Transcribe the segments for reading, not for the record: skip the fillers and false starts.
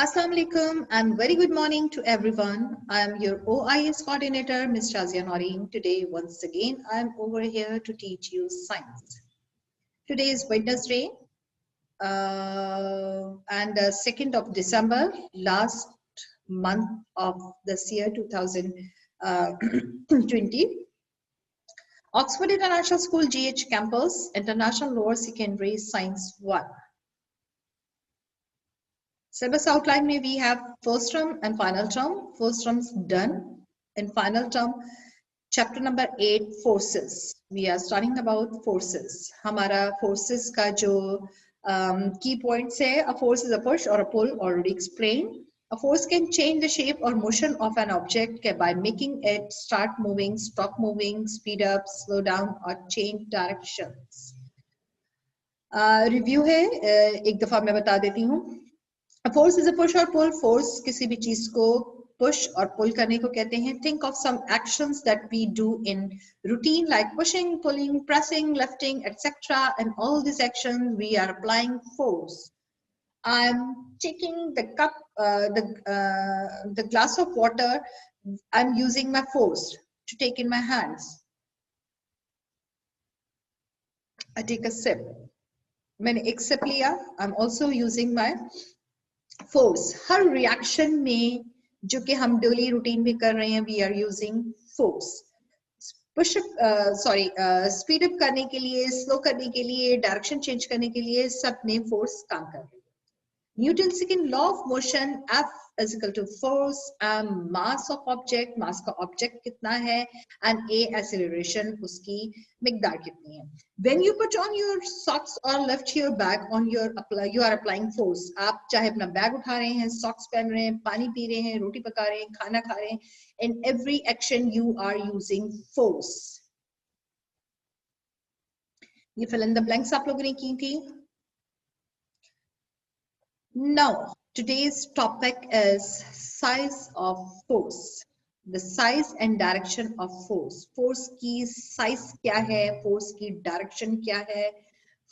Assalamu alaikum and very good morning to everyone. I am your OIS coordinator, Ms. Shazia Noreen. Today, once again, I am over here to teach you science. Today is Wednesday and 2nd of December, last month of this year, 2020. Oxford International School GH Campus, International Lower Secondary Science 1. Syllabus outline में we have first term and final term. First term's done. In final term, chapter number 8, forces. We are studying about forces. हमारा forces का जो key points है, a force is a push or a pull, already explained. A force can change the shape or motion of an object by making it start moving, stop moving, speed up, slow down, or change directions. Review है, एक दफा मैं बता देती हूँ. A force is a push or pull. Force किसी भी चीज को push और pull करने को कहते हैं. Think of some actions that we do in routine like pushing, pulling, pressing, lifting, etc. And all these actions we are applying force. I'm taking the cup, the glass of water. I'm using my force to take in my hands. I take a sip. मैंने एक sip लिया. I'm also using my force. Her reaction में जो कि हम daily routine में कर रहे हैं, we are using force. Push up, speed up करने के लिए, slow करने के लिए, direction change करने के लिए सब में force काम कर रहे हैं. Newton's second law of motion, F is equal to force and mass of object. Mass का object कितना है and A acceleration उसकी मिकदार कितनी है. When you put on your socks or lift your bag on your you are applying force. आप चाहे अपना bag उठा रहे हैं, socks पहन रहे हैं, पानी पी रहे हैं, रोटी पका रहे हैं, खाना खा रहे हैं. In every action you are using force. ये fill in the blanks आप लोगों ने की थी. Now, today's topic is size of force. The size and direction of force. Force की size क्या है? Force की direction क्या है?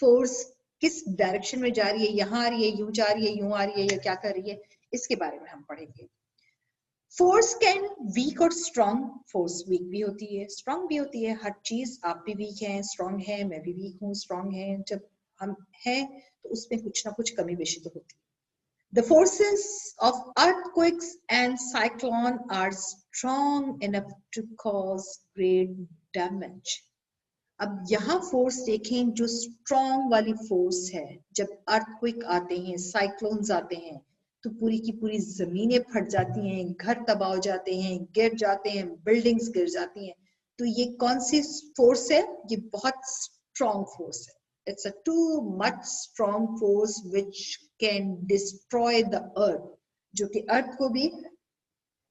Force किस direction में जा रही है? यहाँ आ रही है, यूं जा रही है, यूं आ रही है, या क्या कर रही है? इसके बारे में हम पढ़ेंगे. Force can weak or strong. Force weak भी होती है, strong भी होती है. हर चीज आप भी weak हैं, strong है, मैं भी weak हूँ, strong है. जब हम हैं तो उसमें कुछ ना कुछ कमी बेशी तो होती है. The forces of earthquakes and cyclone are strong enough to cause great damage. अब यहाँ force देखें जो strong वाली force है. जब earthquake आते हैं, cyclones आते हैं, तो पूरी की पूरी जमीनें फट जाती हैं, घर तबाह हो जाते हैं, गिर जाते हैं, buildings गिर जाती हैं. तो ये कौन सी force है? ये बहुत strong force है. It's a too much strong force which can destroy the earth, जो कि earth को भी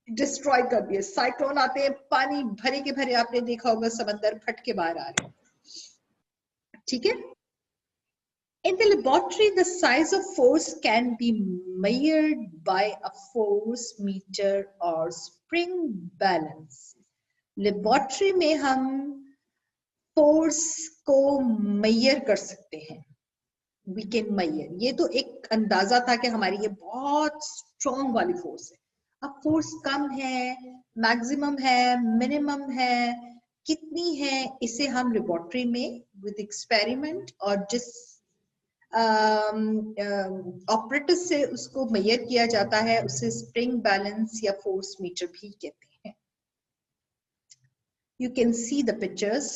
destroy कर दिया. Cyclone आते हैं, पानी भरे के भरे आपने देखा होगा, समंदर फट के बाहर आ रहे हैं. ठीक है? In the laboratory, the size of force can be measured by a force meter or spring balance. Laboratory में हम force को measure कर सकते हैं. We can measure. ये तो एक अंदाजा था कि हमारी ये बहुत strong वाली force है. अब force कम है, maximum है, minimum है, कितनी है, इसे हम laboratory में with experiment और जिस operator से उसको measure किया जाता है, उसे spring balance या force meter भी कहते हैं. You can see the pictures.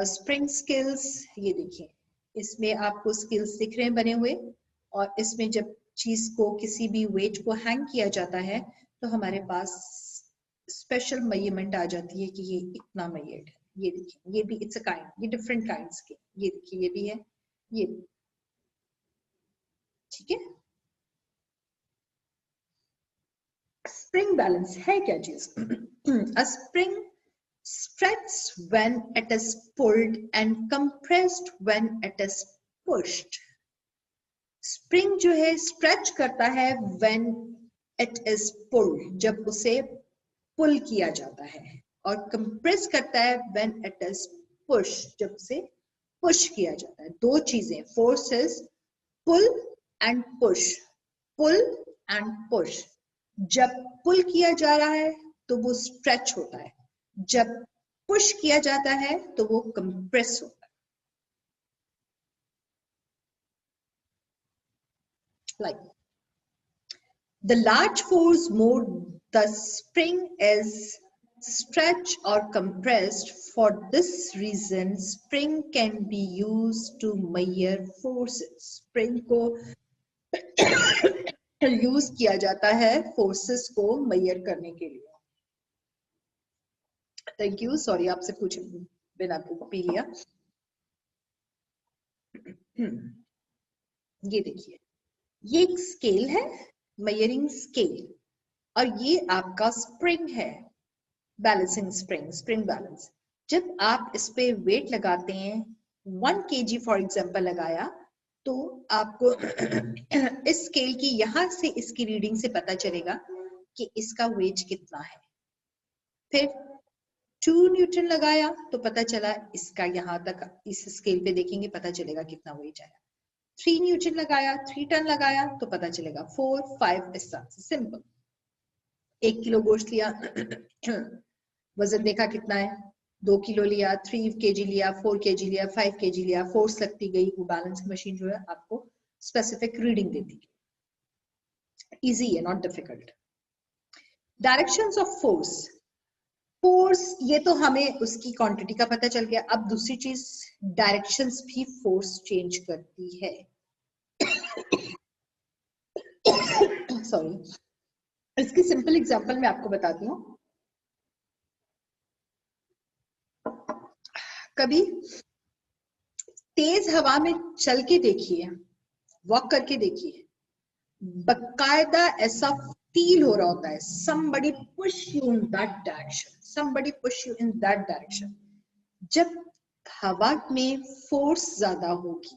Spring skills, ये देखिए, इसमें आपको स्किल्स दिख रहे हैं बने हुए, और इसमें जब चीज को किसी भी वेट को हैंग किया जाता है तो हमारे पास स्पेशल मेजरमेंट आ जाती है कि ये इतना मेजर्ड है. ये देखिए, ये भी इट्स अ काइंड, ये डिफरेंट काइंड्स के, ये देखिए, ये भी है, ये भी. ठीक है? स्प्रिंग बैलेंस है क्या चीज? अ spring stretches when it is pulled and compressed when it is pushed. Spring जो है stretch करता है when it is pulled, जब उसे pull किया जाता है, और compress करता है when it is pushed, जब उसे push किया जाता है. दो चीजें, force is pull and push. Pull and push. जब पुल किया जा रहा है तो वो स्ट्रेच होता है, जब पुश किया जाता है तो वो कंप्रेस होता है। Like the large force more the spring is stretched or compressed. For this reason, spring can be used to measure forces. Spring को यूज किया जाता है फोर्सेस को मेजर करने के लिए। थैंक यू, सॉरी आपसे कुछ बिना पी लिया। ये देखिए, ये एक स्केल है, मेजरिंग स्केल, और ये आपका स्प्रिंग है, बैलेंसिंग स्प्रिंग, स्प्रिंग बैलेंस। जब आप इस पे वेट लगाते हैं, 1 kg फॉर एग्जांपल लगाया, तो आपको इस स्केल की यहां से इसकी रीडिंग से पता चलेगा कि इसका वेट कितना है। फिर 2 न्यूटन लगाया तो पता चला इसका, यहां तक इस स्केल पे देखेंगे पता चलेगा कितना वेट आया। 3 न्यूटन लगाया, 3 टन लगाया तो पता चलेगा 4, 5, इस तरह से सिंपल। 1 किलो गोश्त लिया, वजन देखा कितना है, 2 किलो लिया, 3 kg लिया, 4 kg लिया, 5 kg लिया, फोर्स लगती गई, वो बैलेंस मशीन जो है आपको स्पेसिफिक रीडिंग देती है। इजी है, not difficult. Directions of force, force ये तो हमें उसकी क्वांटिटी का पता चल गया। अब दूसरी चीज, डायरेक्शंस भी फोर्स चेंज करती है। सॉरी, इसकी सिंपल एग्जांपल मैं आपको बताती हूँ। कभी तेज हवा में चल के देखिए, वॉक करके देखिए, बकायदा ऐसा फील हो रहा होता है, somebody push you in that direction, somebody push you in that direction। जब हवा में फोर्स ज्यादा होगी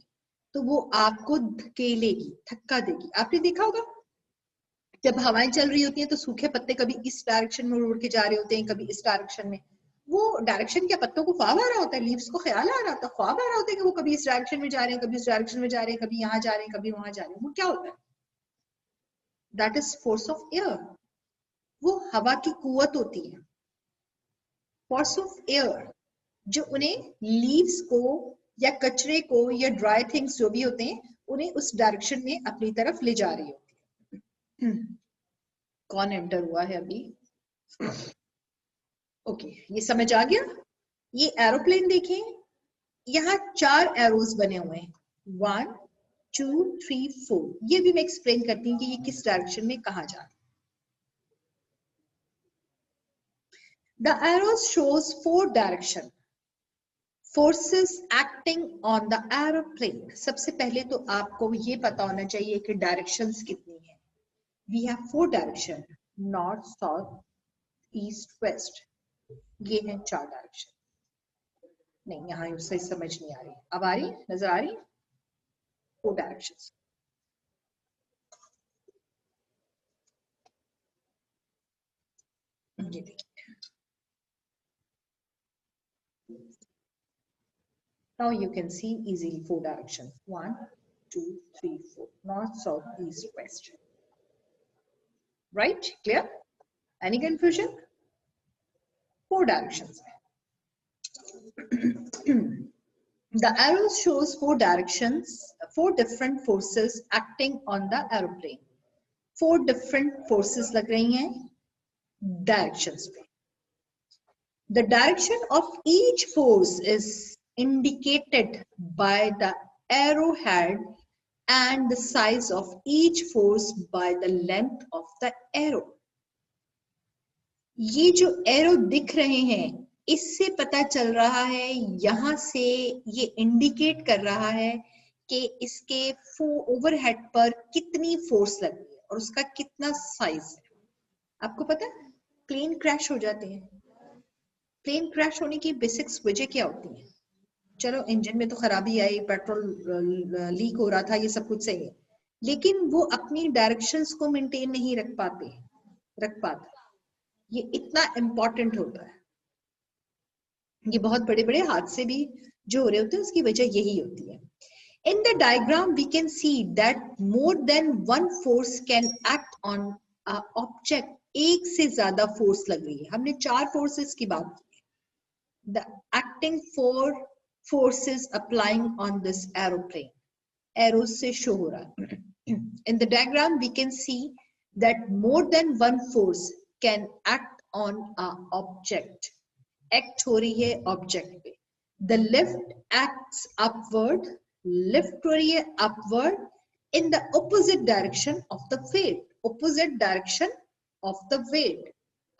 तो वो आपको धकेलेगी, धक्का देगी। आपने देखा होगा जब हवाएं चल रही होती हैं तो सूखे पत्ते कभी इस डायरेक्शन में उड़ के जा रहे होते हैं, कभी इस डायरेक्शन में। वो डायरेक्शन क्या, पत्तों को ख्वाब आ रहा होता है, लीव्स को ख्याल आ रहा होता है, ख्वाब आ रहा होता है कि वो कभी इस डायरेक्शन में जा रहे हैं, कभी इस डायरेक्शन में जा रहे हैं, कभी यहाँ जा रहे हैं, कभी वहां जा रहे हैं। वो क्या होता है? That is force of air. वो हवा की कुवत होती है, फोर्स ऑफ एयर, जो उन्हें लीव्स को या कचरे को या ड्राई थिंग्स जो भी होते हैं उन्हें उस डायरेक्शन में अपनी तरफ ले जा रही होती है। कौन एंटर हुआ है अभी? ओके, ये समझ आ गया। ये एरोप्लेन देखें, यहाँ 4 एरोज बने हुए हैं, 1, 2, 3, 4। ये भी मैं एक्सप्लेन करती हूँ कि ये किस डायरेक्शन में कहाँ जा रहा है। The arrows shows 4 direction forces acting on the aeroplane। सबसे पहले तो आपको ये पता होना चाहिए कि डायरेक्शंस कितनी है। We have 4 direction, north, south, east, west. ये है 4 डायरेक्शन। नहीं, यहाँ उससे समझ नहीं आ रही, अब आ रही, नजर आ रही? 4 डायरेक्शंस। ये देखिए, now you can see easily 4 directions, 1, 2, 3, 4, north, south, east, west। Right? Clear? Any confusion? 4 directions। The arrow shows 4 directions, 4 different forces acting on the aeroplane। 4 different forces लग रही हैं directions पे। The direction of each force is indicated by the arrowhead and the size of each force by the length of the arrow। ये जो arrow दिख रहे हैं इससे पता चल रहा है, यहां से ये इंडिकेट कर रहा है कि इसके ओवरहेड पर कितनी फोर्स लग रही है और उसका कितना साइज है। आपको पता है प्लेन क्रैश हो जाते हैं, प्लेन क्रैश होने की बेसिक्स वजह क्या होती है? चलो इंजन में तो खराबी आई, पेट्रोल लीक हो रहा था, ये सब कुछ सही है, लेकिन वो अपनी डायरेक्शंस को मेंटेन नहीं रख पाता। ये इतना इंपॉर्टेंट होता है। ये बहुत बड़े बड़े हादसे भी जो हो रहे होते हैं उसकी वजह यही होती है। In the diagram, we can see that more than one force can act on a object. एक से ज्यादा फोर्स लग रही है. हमने 4 फोर्सेस की बात की. The acting forces applying on this aeroplane. Arrow से show हो रहा है. In the diagram, we can see that more than one force can act on a object. Act हो रही है object पे. The lift acts upward. Lift हो रही है upward in the opposite direction of the weight. Opposite direction of the weight.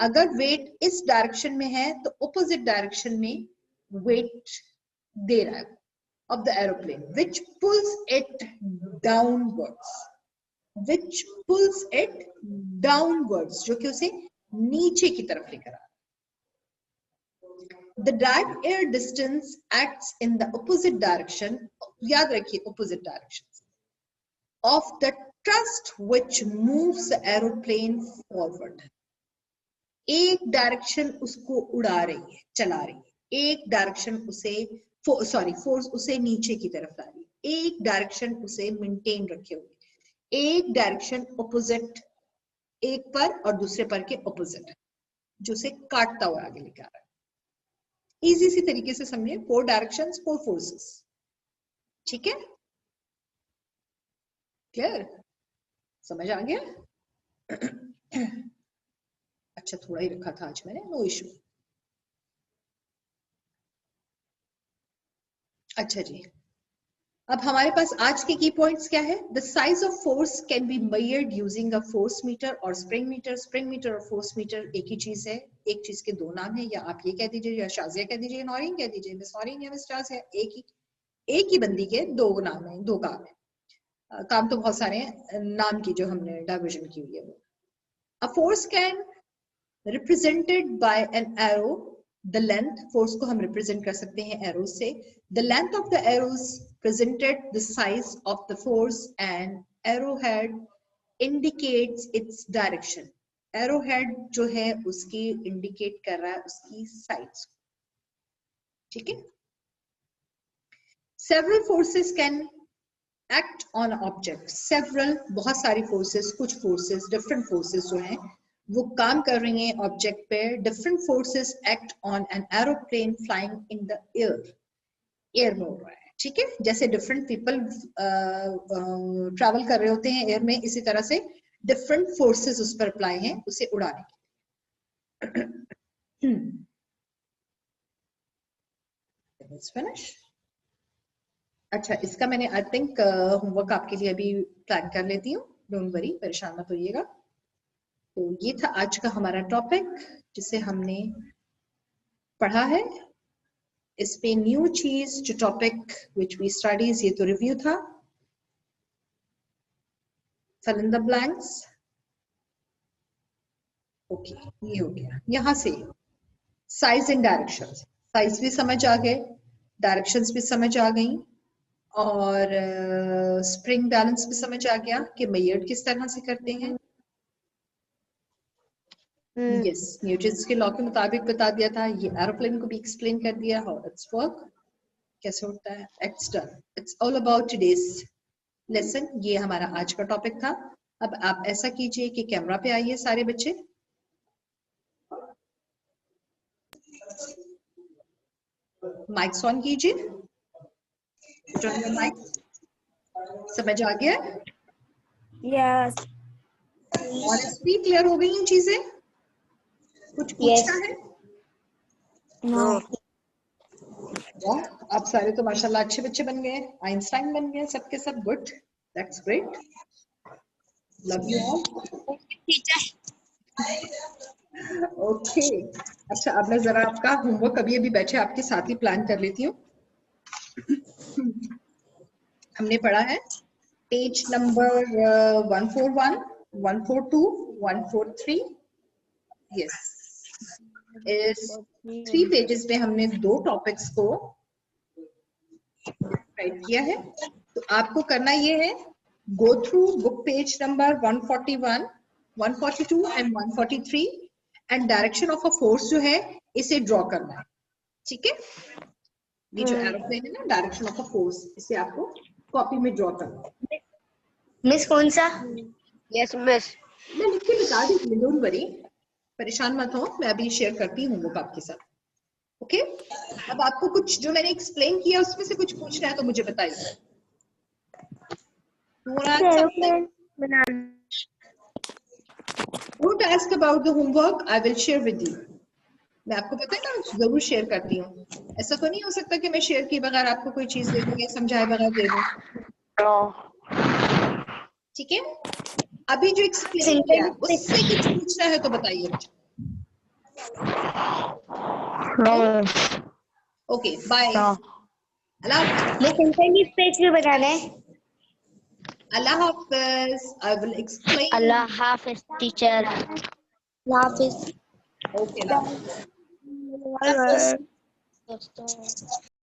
अगर weight इस direction में है तो opposite direction में weight दे रहा है of the aeroplane, which pulls it downwards. Which pulls it downwards, जो कि उसे नीचे की तरफ लेकर आ रहा है. The direct air distance acts in the opposite direction. याद रखिए opposite directions of the thrust which moves the aeroplane forward. एक डायरेक्शन उसको उड़ा रही है, चला रही है. एक डायरेक्शन उसे फोर्स उसे नीचे की तरफ ला रही है. एक डायरेक्शन उसे मेंटेन रखे हुए. एक डायरेक्शन ऑपोजिट, एक पर और दूसरे पर के ऑपोजिट, जो उसे काटता हुआ आगे लेकर आ रहा है. इजी सी तरीके से समझिए. 4 डायरेक्शंस, 4 फोर्सेस. ठीक है, क्लियर, समझ आ गया? अच्छा, थोड़ा ही रखा था आज मैंने, नो इशू. अच्छा जी, अब हमारे पास आज के की पॉइंट्स क्या है? The size of force can be measured using a force meter और स्प्रिंग मीटर. स्प्रिंग मीटर और फोर्स मीटर एक ही चीज है. एक चीज के 2 नाम है, या आप ये कह दीजिए, या शाजिया कह दीजिए, नौरीन कह दीजिए, मिस नौरीन या मिस शाजिया. एक ही बंदी के 2 नाम है, 2 काम है. काम तो बहुत सारे हैं, नाम की जो हमने डाइवर्जन की हुई है वो. A force can represented by an arrow. The length, force को हम रिप्रेजेंट कर सकते हैं एरो से. The length of the arrows presented the size of the force and arrowhead indicates its direction. Arrowhead जो है उसकी indicate कर रहा है उसकी size. ठीक है. Several forces can act on object. Several, बहुत सारी forces, कुछ forces, different forces जो हैं वो काम कर रही हैं object पे. Different forces act on an aeroplane flying in the air. Air में हो रहा है. ठीक है, जैसे डिफरेंट पीपल ट्रैवल कर रहे होते हैं एयर में, इसी तरह से डिफरेंट फोर्सेस उस पर अप्लाई हैं उसे उड़ाने के. फिनिश. अच्छा, इसका मैंने आई थिंक होमवर्क आपके लिए अभी प्लान कर लेती हूँ. डोंट वरी, परेशान मत होइएगा. तो ये था आज का हमारा टॉपिक जिसे हमने पढ़ा है. इस पे न्यू चीज जो टॉपिक विच वी स्टडीज, ये तो रिव्यू था. fill in the blanks. Okay, ये हो गया. यहां से साइज एंड डायरेक्शंस. साइज भी समझ आ गए, डायरेक्शंस भी समझ आ गई, और स्प्रिंग बैलेंस भी समझ आ गया कि मेजर्ड किस तरह से करते हैं. यस, न्यूटन्स के लॉ के मुताबिक बता दिया था. ये एरोप्लेन को भी एक्सप्लेन कर दिया हाउ इट्स वर्क, कैसे होता है. It's done. It's all about today's lesson. ये हमारा आज का टॉपिक था. अब आप ऐसा कीजिए कि कैमरा पे आइए सारे बच्चे. माइक्स ऑन कीजिए. माइक. समझ आ गया? यस. ऑनेस्टली क्लियर हो गई इन चीजें? कुछ पूछना है? नो. वाह, आप सारे तो माशाल्लाह अच्छे बच्चे बन गए, आइंस्टाइन बन गए सबके सब. Good, that's great. Love you all. Okay. अच्छा, अब मैं जरा आपका होमवर्क अभी अभी बैठे आपके साथ ही प्लान कर लेती हूँ. हमने पढ़ा है पेज नंबर 141, 142, 143. यस, इस 3 पेजेस पे हमने 2 टॉपिक्स को राइट किया है. तो आपको करना ये है, go through book page number 141, 142 and 143 and direction of a force जो है इसे ड्रॉ करना है. ठीक है, ये जो एरोप्लेन है ना, डायरेक्शन ऑफ अ फोर्स, इसे आपको कॉपी में ड्रॉ करो। मिस कौन सा? Yes miss. मैं लिख के बता दूंगी, डोंट वरी, परेशान मत हो, मैं अभी शेयर करती हूँ बुक आपके साथ। ओके अब आपको कुछ जो मैंने एक्सप्लेन किया उसमें से कुछ पूछना है तो मुझे बताइए। Aeroplane banana. Don't ask about the homework, I will share with you. मैं आपको पता है ना जरूर शेयर करती हूँ, ऐसा तो नहीं हो सकता कि मैं शेयर किए बगैर आपको कोई चीज दे दूँ या समझाए बगैर दे दूँ। ठीक है अभी जो एक्सप्लेन किया उससे कुछ पूछना है तो बताइए मुझे। Okay bye. पेज भी बनाना है। अल्लाह हाफिज। I will explain. अल्लाह हाफिज टीचर। हाफिज। ओके अल्लाह हाफिज। हाफिज।